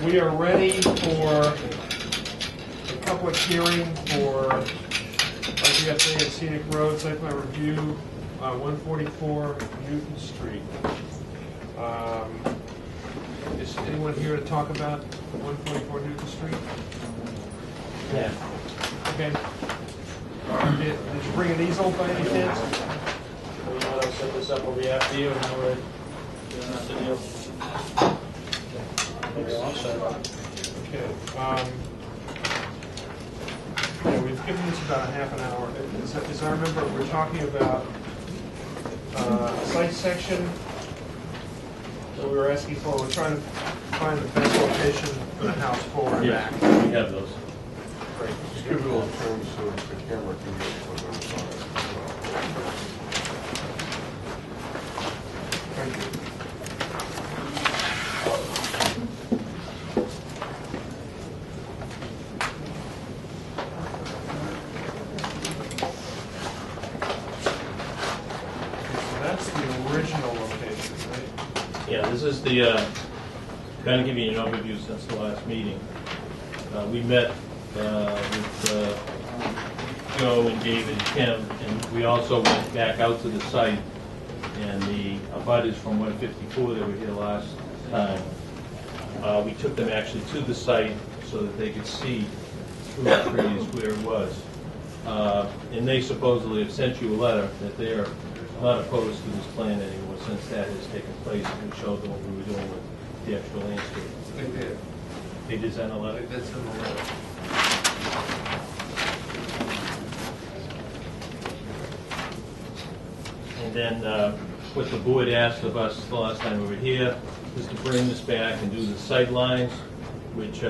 We are ready for the public hearing for RGFA and Scenic Road site plan review, 144 Newton Street. Is anyone here to talk about 144 Newton Street? Yeah. Okay. Did you bring an easel by any chance? We know I'll set this up over after you, and then we're doing that video. Okay. Yeah, we've given this about a half an hour. As I remember, we're talking about site section that we were asking for. We're trying to find the best location for the house forward and back. We have those. Great. Just give it all terms so the camera can get what I'm sorry. Thank you. That's the original location, right? Yeah, this is the, kind of give you an overview since the last meeting. We met with Joe and David and Kim, and we also went back out to the site, and the abutters from 154 that were here last time, we took them actually to the site so that they could see through the trees where it was. And they supposedly have sent you a letter that they are not opposed to this plan anymore since that has taken place, and we showed them what we were doing with the extra landscape. They did. They did send a letter? They did send a letter. And then what the board asked of us the last time we were here was to bring this back and do the sight lines, which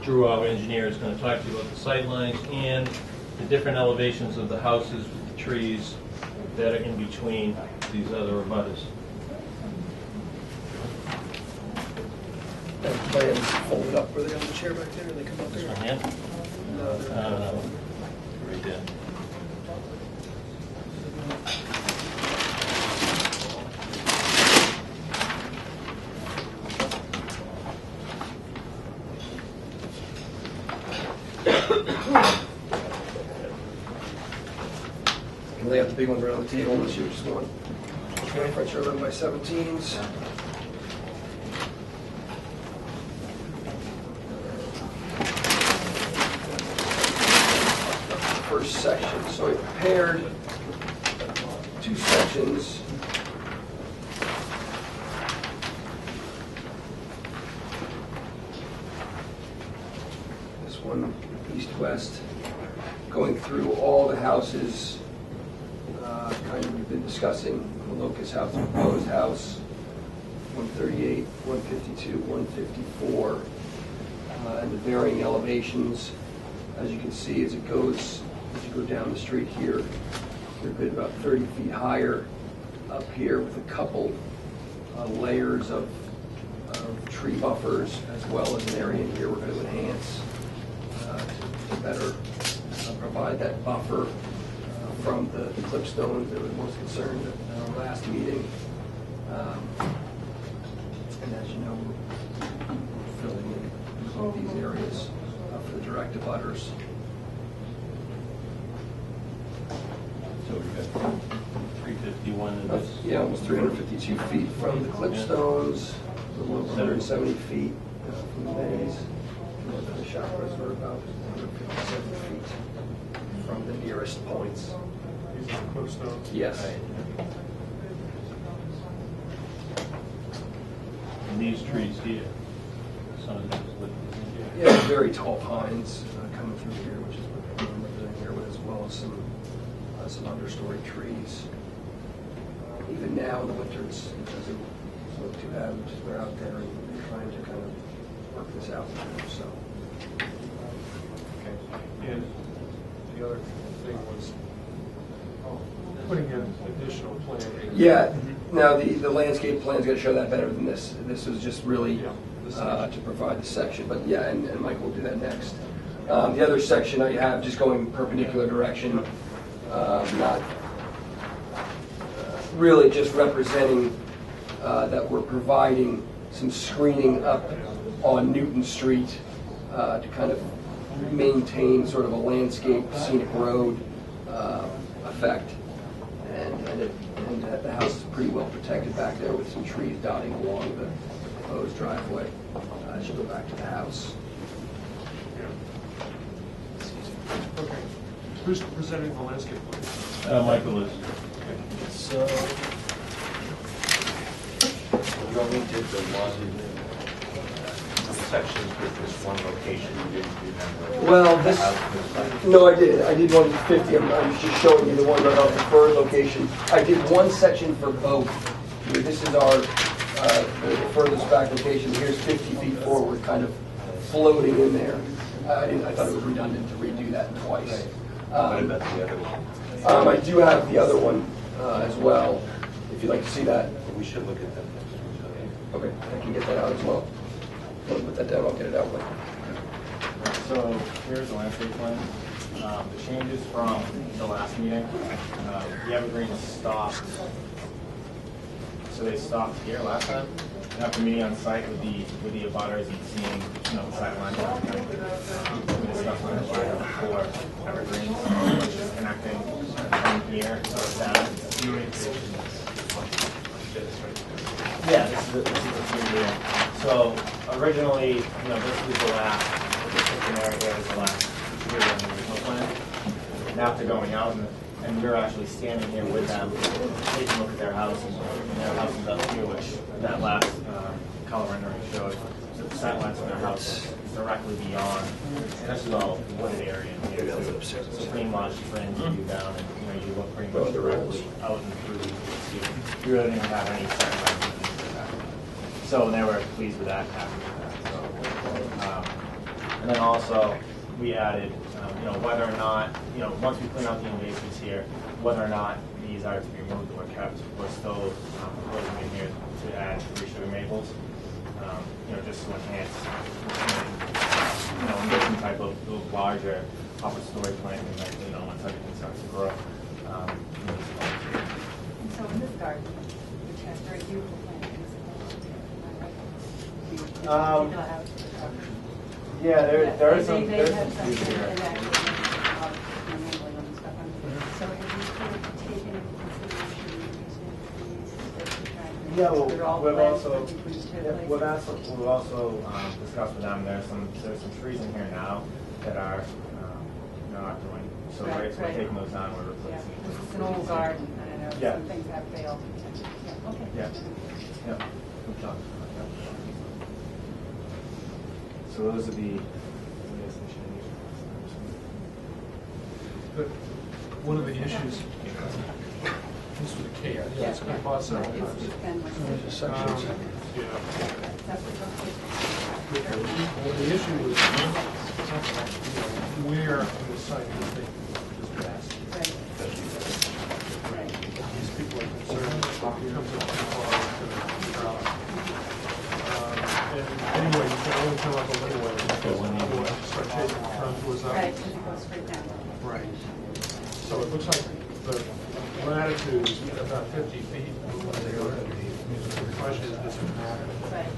Drew, our engineer, is going to talk to you about the sight lines and the different elevations of the houses with the trees that are in between these other abutters. That plan's folded up. Were they on the chair back there? Or they come up This there? one here? No, they're Right there. You can lay out the big ones right on the table unless you just want. Okay, French 11 by 17s. First section. So we prepared two sections. This one, east-west, going through all the houses. Kind of we've been discussing the locus house, the proposed house, 138, 152, 154, and the varying elevations. As you can see, as it goes, as you go down the street here, you're good about 30 feet higher up here with a couple layers of tree buffers, as well as an area in here we're going to enhance to better provide that buffer from the clipstones that were most concerned at our last meeting. And as you know, we're filling in all these areas for the direct abutters. So we've got 351 in this. Yeah, almost 352 feet from the clipstones, a little over 170 feet from the bays. The chakras are about 157 feet from the nearest points. These are close stones. Yes. And these trees here, some of this is living. Yeah, very tall pines coming through here, which is what we're doing here, as well as some understory trees. Even now in the winter, it doesn't look too bad. They're out there and they're trying to kind of work this out together. So. Okay. And the other thing was putting in additional planting. Yeah. Now the landscape plan's going to show that better than this. This was just really to provide the section. But yeah, and Michael will do that next. The other section I have just going perpendicular direction, not really just representing that we're providing some screening up on Newton Street to kind of maintain sort of a landscape scenic road effect. And the house is pretty well protected back there with some trees dotting along the proposed driveway as you go back to the house. Okay. Who's presenting the landscape plan? Michael is. So, We only did the one sections with this one location, you didn't remember. Well, The this, house was like- no, I did. I did one for 50. I was just showing you the one right off the preferred location. I did one section for both. Here, this is our the furthest back location. Here's 50 feet forward, kind of floating in there. I thought it was redundant to redo that twice. What about the other one? I do have the other one as well, if you'd like to see that. We should look at that next week. Okay, I can get that out as well. Don't put that down, I'll get it out later. so here's the landscape plan. The changes from the last meeting, the evergreens stopped. So they stopped here last time. And after meeting on site with the abutters and seeing, the sight lines and everything, we discussed on the for evergreens, which is connecting from here to down. Yeah, this is the here. So originally, this was the last, this area here was the last tree on the original plan. And after going out, and we were actually standing here with them, taking a look at their house, and their house is up here, which that last color rendering showed. So the sight lines from their house is directly beyond, and this is all wooded area in here. So pretty much fringe you down, and you look pretty much directly out and through. You really didn't have any sight lines. So they were pleased with that, happy with that. So, and then also we added, whether or not, once we clean out the invasives here, whether or not these are to be removed or kept, we're still proposing in here to add 3 sugar maples, just to enhance, get some type of larger upper story planting that, once everything starts to grow. And so in this garden, which has very beautiful plantings, Yeah, there is some. They There's have some something trees here. that actually, mingling and stuff on it. So have you sort of taken into consideration these trees that you're trying to? Yeah, well, they're all we've plants also that you put into we've places? also discussed with them. There's some trees in here now that are not growing. So Right, we're right. taking those down. We're Yeah, replacing. because it's an old garden, and I know Yeah. some things have failed. Yeah, okay. Yeah. Yeah. Good job. So those are the. But one of the issues, this was a Kate, yeah, it's been bought several times. It's been like. Yeah. That's what Well, the issue was, where on the site do you think is best? Right. These people are concerned that it comes up too far to the crowd. And anyway, you can only come up a little way, otherwise you start taking the contours out. Right, because it goes straight down. Right. So it looks like the latitude is about 50 feet. The question is, does it matter? Right.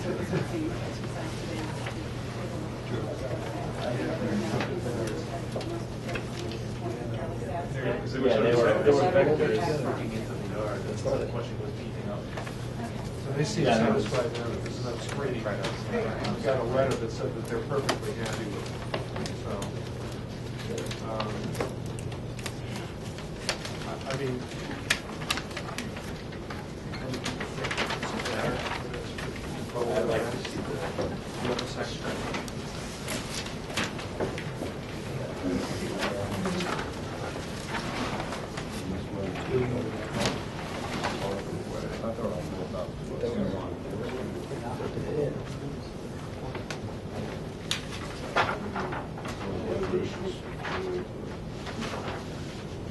So it's something exercise today. Because it was Yeah, they were vectors vectors. looking into the yard. That's why the question was beefing up. So they seem Yeah, no. satisfied now that there's enough screening. We got a letter that said that they're perfectly happy with it. So, I mean, I'd like to see the other section.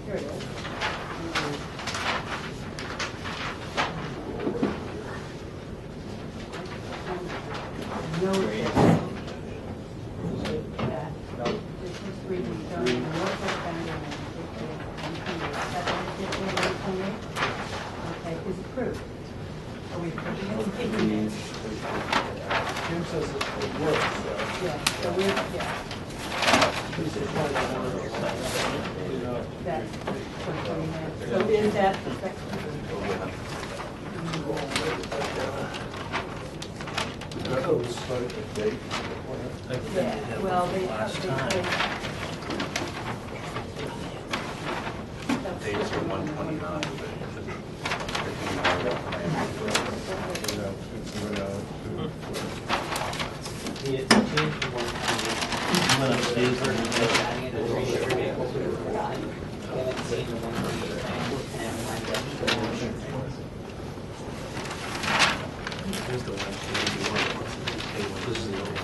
Here it is. No, that. This is reading, showing the northwest boundary line, 128. Okay, is approved. Are we approving it? Yeah, Jim says it works, so. Yeah, so we're, yeah, This is probably one of those things, you know. that's 2020 minutes. So is that the section? Yeah, well, they have, Dates are 129, Here's the one. This is the old one.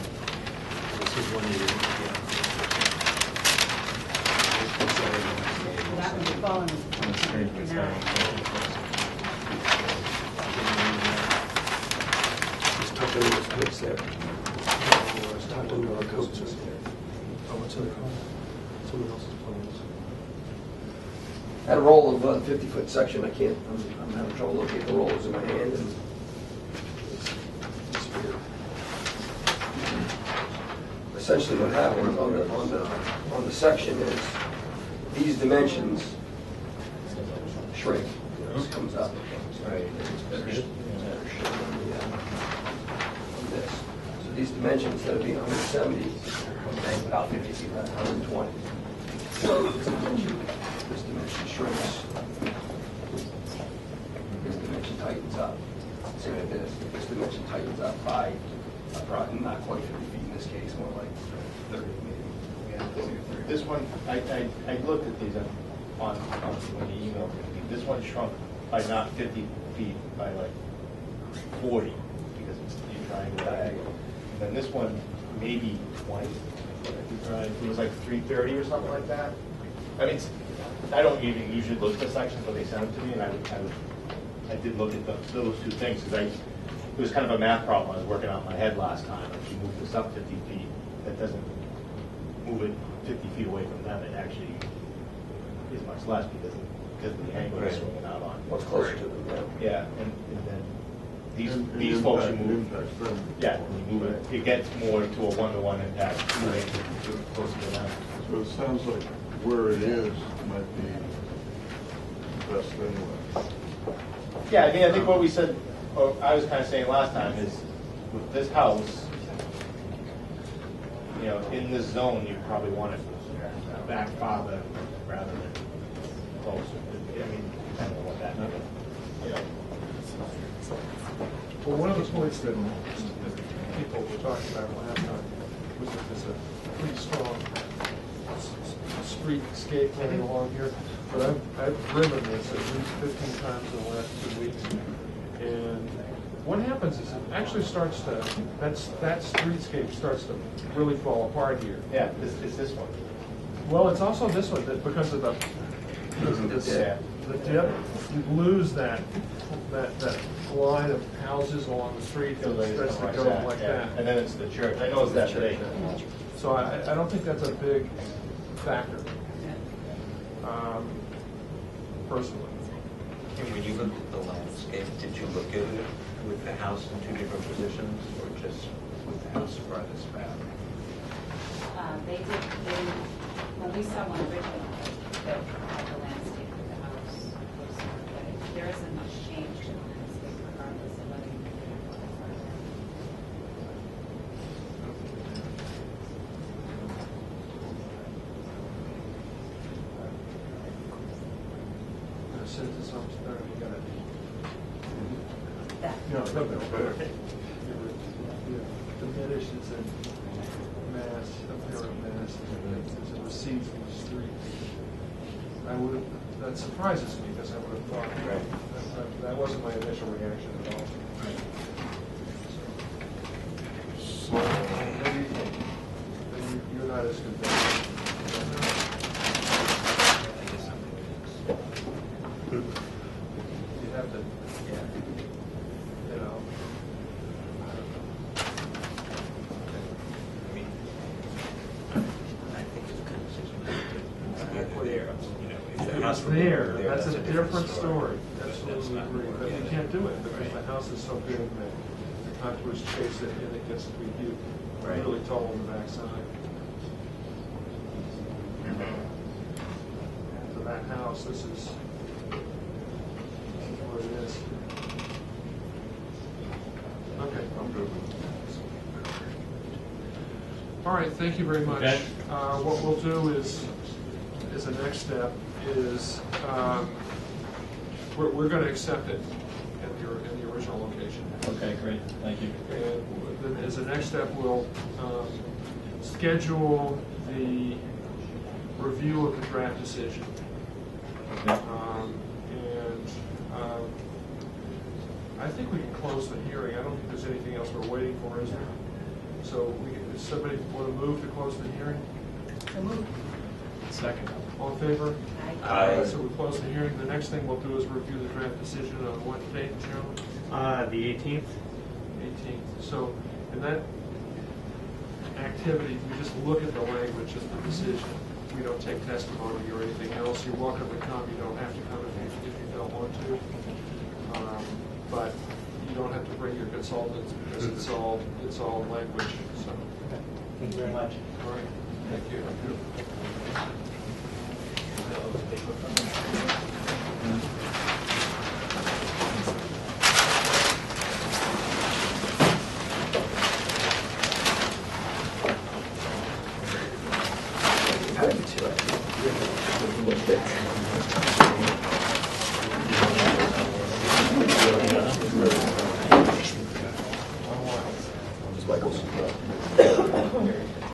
This is 181. that one's falling. Just tuck in those coats there. Tuck in those coats there. Oh, what's in the car? Someone else's plans. Had a roll of 50-foot section. I'm having trouble locating the rolls in my hand, and it's weird. Essentially, what happens on the section is these dimensions shrink. This comes up. Right. It's better shape on this. So these dimensions, instead of being 170, are about 50 feet, 120. This dimension shrinks. This dimension tightens up. Same like this. This dimension tightens up by probably not quite 50 feet in this case, more like 30 maybe. Yeah, 40 or 30. This one, I looked at these on when you emailed me. This one shrunk by not 50 feet, by like 40, because it's you triangle diagonal. And then this one, maybe 20. It was like 330 or something like that. I mean, I don't even usually look at the sections, but they sent them to me, and I did look at those two things, because it was kind of a math problem I was working out in my head last time. If you move this up 50 feet, that doesn't move it 50 feet away from them. It actually is much less because of the angle it's swinging out on. What's closer to them, Yeah, and then these folks you move. Yeah, when you move it, it gets more to a one-to-one impact, moving closer to them. So it sounds like where it is might be best anyway. Yeah, I mean, I think what we said, or I was kind of saying last time, is with this house, you know, in this zone, you probably want it back farther rather than closer. I mean, depending on what that means. Yeah. Well, one of the points that people were talking about last time was that there's a pretty strong streetscape running along here. But I've driven this at least 15 times in the last 2 weeks. And what happens is it actually starts to, that streetscape starts to really fall apart here. Yeah, it's this one. Well, it's also this one, that because of the dip, you lose that line of houses along the street that starts to go like that. And then it's the church. I know it's that big. So I don't think that's a big factor, personally. And when you looked at the landscape, did you look at it with the house in two different positions, or just with the house farthest back? When we saw one originally, that had the landscape of the house, but there isn't much change to the landscape regardless of whether you do it or not. Since it's almost there, you gotta. That. No. Diminished its in mass, apparent mass, as it recedes from the street. That surprises me, because I would have thought, that wasn't my initial reaction at all. So, maybe you're not as convinced. You have to, you know, I don't know. I mean, I think it's kind of there, you know, if the house It's were there, there, that's a different story. That's Absolutely not- agree, but you can't do it because the house is so big that contours chase it, and it gets to be Right. really tall on the backside. For that house, this is what it is. Okay. I'm good with it. All right, thank you very much. Okay. What we'll do is the next step is, we're going to accept it in the original location. Okay, great, thank you. And then as a next step, we'll schedule the review of the draft decision. Okay. I think we can close the hearing. I don't think there's anything else we're waiting for, is there? So does somebody want to move to close the hearing? Second. All in favor? Aye. So we close the hearing. The next thing we'll do is review the draft decision on what date, Chairman? The 18th? 18th. So in that activity, we just look at the language of the decision. We don't take testimony or anything else. You're welcome to come. You don't have to come if you don't want to. But you don't have to bring your consultants because it's all language. So, Thank you very much. all right. Thank you.